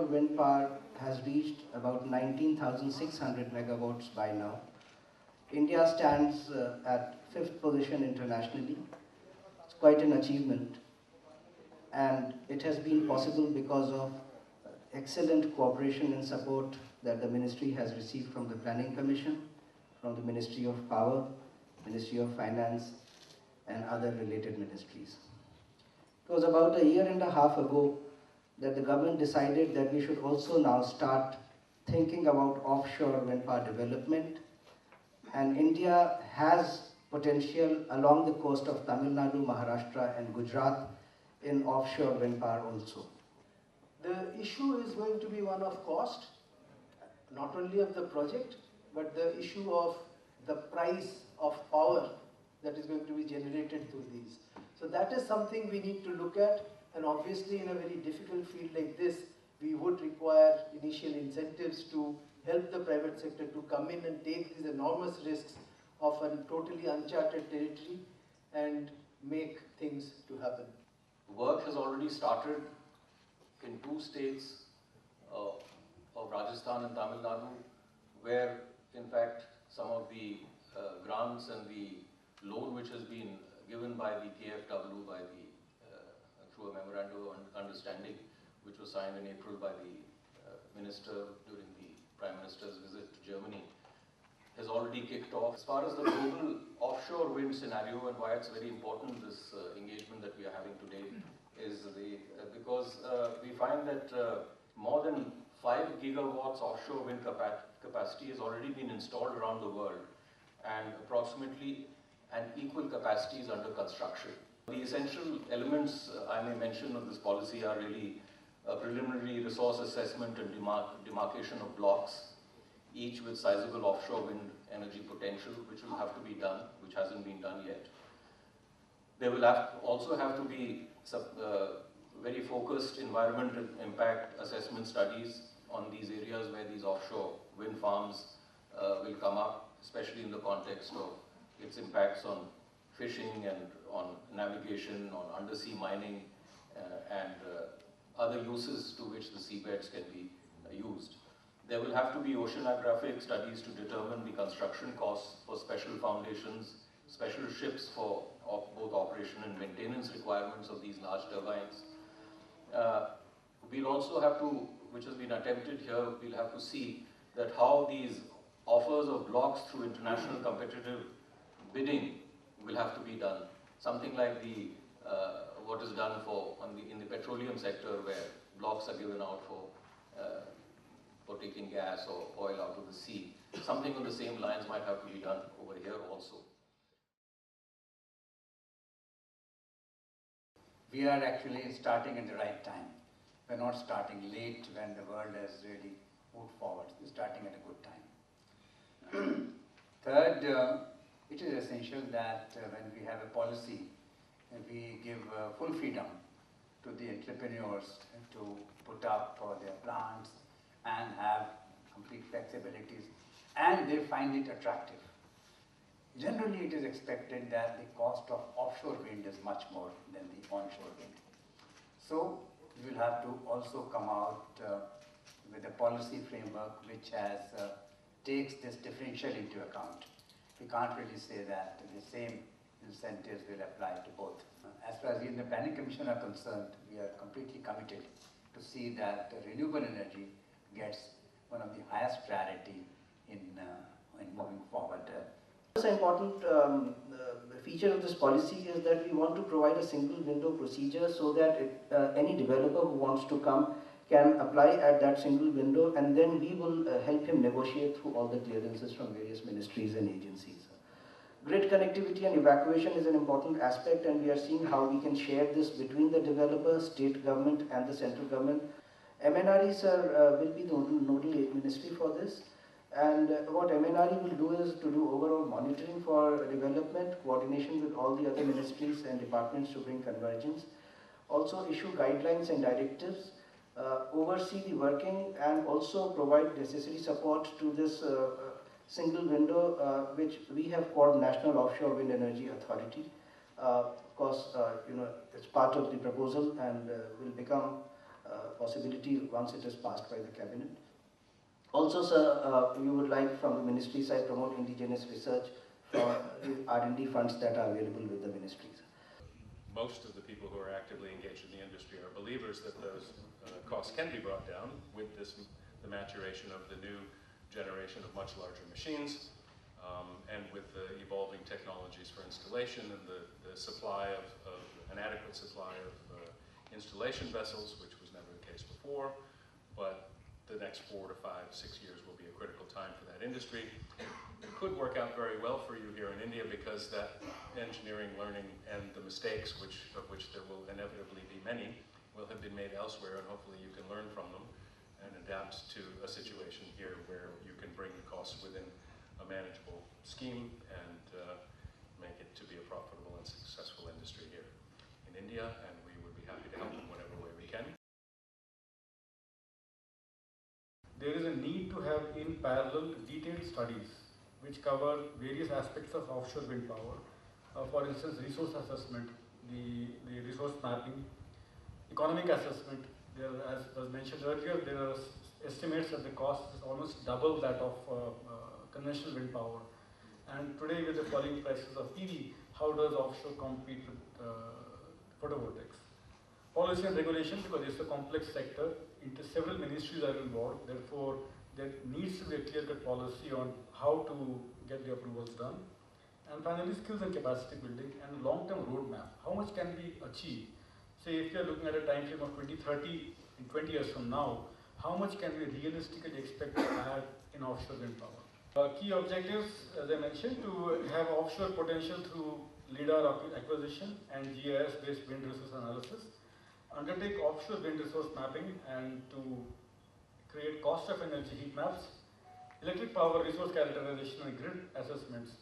offshore wind power has reached about 19,600 megawatts by now. India stands at 5th position internationally. It's quite an achievement, and it has been possible because of excellent cooperation and support that the ministry has received from the Planning Commission, from the Ministry of Power, Ministry of Finance, and other related ministries. It was about a year and a half ago that the government decided that we should also now start thinking about offshore wind power development, and India has potential along the coast of Tamil Nadu, Maharashtra and Gujarat in offshore wind power also. The issue is going to be one of cost, not only of the project, but the issue of the price of power that is going to be generated through these. So that is something we need to look at, and obviously in a very difficult field like this, we would require initial incentives to help the private sector to come in and take these enormous risks of a totally uncharted territory and make things to happen. Work has already started in 2 states of Rajasthan and Tamil Nadu, where in fact some of the grants and the loan which has been given by the KFW through a memorandum of understanding which was signed in April by the minister during the Prime Minister's visit to Germany, has already kicked off. As far as the global offshore wind scenario and why it's very important, this engagement that we are having today, is because we find that more than 5 gigawatts offshore wind capacity has already been installed around the world, and approximately an equal capacity is under construction. The essential elements I may mention of this policy are really a preliminary resource assessment and demarcation of blocks, each with sizable offshore wind energy potential, which will have to be done, which hasn't been done yet. There will also have to be very focused environmental impact assessment studies on these areas where these offshore wind farms will come up, especially in the context of its impacts on fishing and on navigation, on undersea mining, and other uses to which the seabeds can be used. There will have to be oceanographic studies to determine the construction costs for special foundations, special ships for both operation and maintenance requirements of these large turbines. We'll also have to, which has been attempted here, we'll have to see that how these offers of blocks through international competitive bidding will have to be done. Something like what is done in the petroleum sector, where blocks are given out for taking gas or oil out of the sea. Something on the same lines might have to be done over here also. We are actually starting at the right time. We're not starting late when the world has really moved forward. We're starting at a good time. Third, it is essential that when we have a policy, we give full freedom to the entrepreneurs to put up their plants and have complete flexibilities, and they find it attractive. Generally, it is expected that the cost of offshore wind is much more than the onshore wind. So, we will have to also come out with a policy framework which takes this differential into account. We can't really say that the same incentives will apply to both. As far as we in the Planning Commission are concerned, we are completely committed to see that renewable energy gets one of the highest priority in moving forward. The important feature of this policy is that we want to provide a single window procedure so that any developer who wants to come can apply at that single window, and then we will help him negotiate through all the clearances from various ministries and agencies. Grid connectivity and evacuation is an important aspect, and we are seeing how we can share this between the developer, state government and the central government. MNRE, sir, will be the nodal ministry for this. And what MNRE will do is to do overall monitoring for development, coordination with all the other ministries and departments to bring convergence. Also issue guidelines and directives, oversee the working, and also provide necessary support to this single window, which we have called National Offshore Wind Energy Authority. Of course, it's part of the proposal and will become possibility once it is passed by the cabinet. Also, sir, we would like from the ministry side promote indigenous research for R&D funds that are available with the ministries. Most of the people who are actively engaged in the industry are believers that those costs can be brought down with the maturation of the new generation of much larger machines, and with the evolving technologies for installation and the supply of an adequate supply of installation vessels, which was never the case before. But the next 4 to 5, 6 years will be a critical time for that industry. It could work out very well for you here in India because that engineering learning and the mistakes, of which there will inevitably be many, will have been made elsewhere, and hopefully you can learn from them and adapt to a situation here where you can bring the costs within a manageable scheme and make it to be a profitable and successful industry here in India, and we would be happy to help in whatever way we can. There is a need to have in parallel detailed studies which cover various aspects of offshore wind power. For instance, resource assessment, the resource mapping, economic assessment. There, as was mentioned earlier, there are estimates that the cost is almost double that of conventional wind power. And today, with the falling prices of PV, how does offshore compete with photovoltaics? Policy and regulation, because it's a complex sector, several ministries are involved, therefore there needs to be a clear-cut policy on how to get the approvals done. And finally, skills and capacity building and long-term roadmap. How much can we achieve? Say if you are looking at a time frame of 2030, in 20 years from now, how much can we realistically expect to add in offshore wind power? Key objectives, as I mentioned, to have offshore potential through LIDAR acquisition and GIS-based wind resource analysis, undertake offshore wind resource mapping and to create cost of energy heat maps, electric power resource characterization and grid assessments.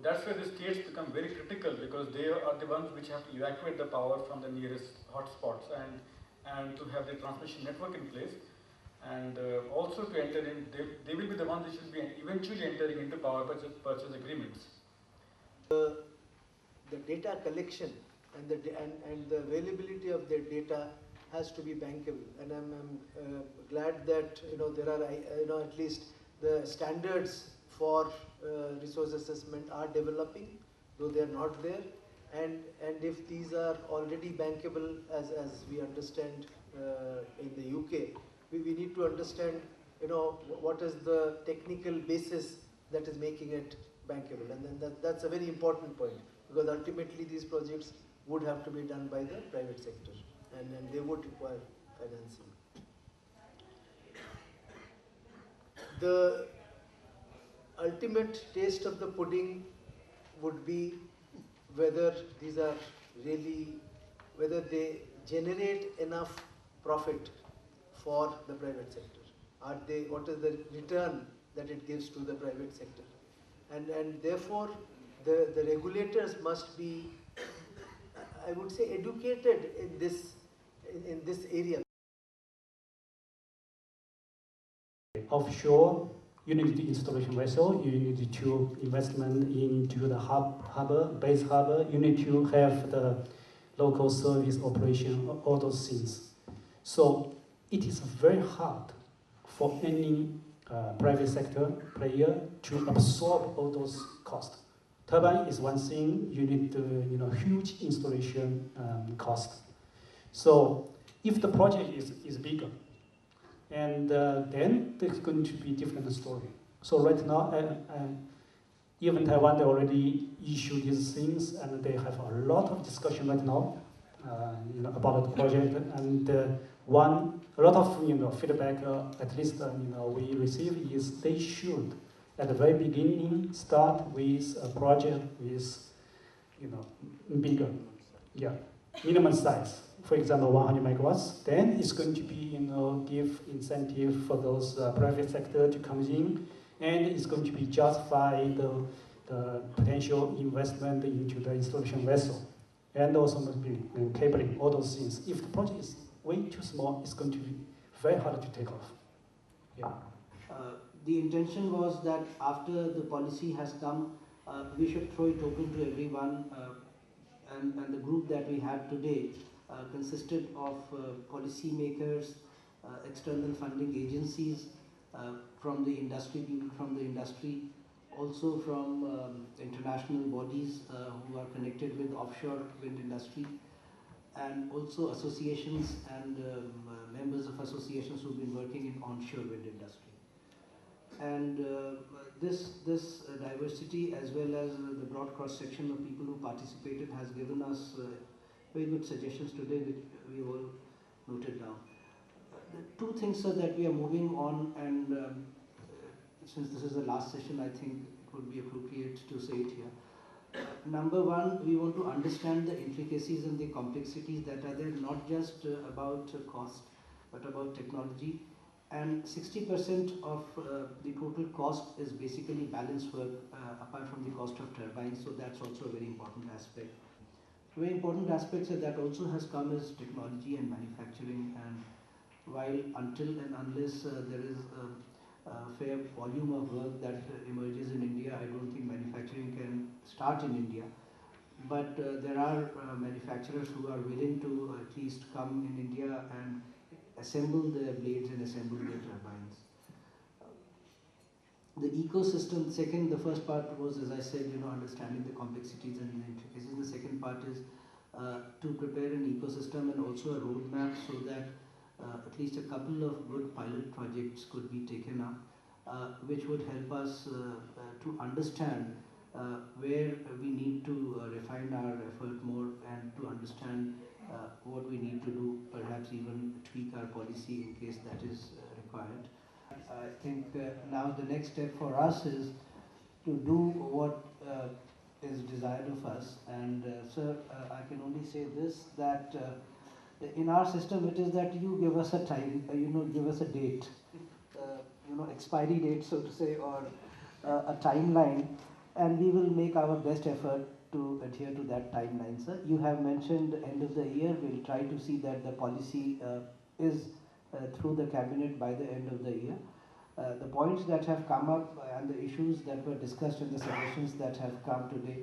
That's where the states become very critical because they are the ones which have to evacuate the power from the nearest hotspots and to have the transmission network in place. And also to enter in, they will be the ones which will be eventually entering into power purchase agreements. The data collection and the availability of the data has to be bankable, and I'm glad that there are at least the standards for resource assessment are developing, though they are not there, and if these are already bankable as we understand in the UK, we need to understand what is the technical basis that is making it bankable, and then that's a very important point, because ultimately these projects would have to be done by the private sector, and they would require financing. The ultimate taste of the pudding would be whether these are really, whether they generate enough profit for the private sector. What is the return that it gives to the private sector? And therefore, the regulators must be, I would say, educated in this area. Offshore, you need the installation vessel, you need to investment into the base harbor, you need to have the local service operation, all those things. So it is very hard for any private sector player to absorb all those costs. Turbine is one thing, you need huge installation cost. So if the project is bigger, and then there's going to be different story. So right now, even Taiwan, they already issued these things, and they have a lot of discussion right now, about the project. And a lot of feedback, at least we receive is they should, at the very beginning, start with a project with bigger, minimum size. For example, 100 megawatts, then it's going to be, give incentive for those private sector to come in, and it's going to be justify the potential investment into the installation vessel, and also must be cabling, all those things. If the project is way too small, it's going to be very hard to take off. Yeah. The intention was that after the policy has come, we should throw it open to everyone, and the group that we have today consisted of policy makers, external funding agencies, from the industry, people from the industry, also from international bodies who are connected with offshore wind industry, and also associations and members of associations who've been working in onshore wind industry. And this diversity, as well as the broad cross section of people who participated, has given us very good suggestions today, which we all noted down. The two things, sir, that we are moving on, and since this is the last session, I think it would be appropriate to say it here. Number one, we want to understand the intricacies and the complexities that are there, not just about cost, but about technology. And 60% of the total cost is basically balance work, apart from the cost of turbines, so that's also a very important aspect. Very important aspects that also has come is technology and manufacturing, and while until and unless there is a fair volume of work that emerges in India, I don't think manufacturing can start in India. But there are manufacturers who are willing to at least come in India and assemble the blades and assemble the turbines. The ecosystem, the first part was, as I said, understanding the complexities and the intricacies. The second part is to prepare an ecosystem and also a roadmap so that at least a couple of good pilot projects could be taken up, which would help us to understand where we need to refine our effort more, and to understand what we need to do, perhaps even tweak our policy in case that is required. I think now the next step for us is to do what is desired of us. And sir, I can only say this, that in our system it is that you give us a time, give us a date, expiry date, so to say, or a timeline, and we will make our best effort to adhere to that timeline, sir. You have mentioned end of the year. We'll try to see that the policy is through the cabinet by the end of the year. The points that have come up and the issues that were discussed in the suggestions that have come today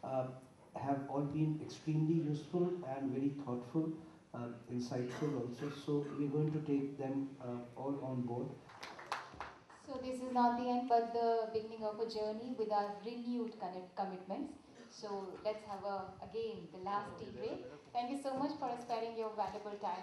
have all been extremely useful and very thoughtful, insightful also. So we're going to take them all on board. So this is not the end, but the beginning of a journey with our renewed commitments. So let's have again the last tea break. Thank you so much for sparing your valuable time.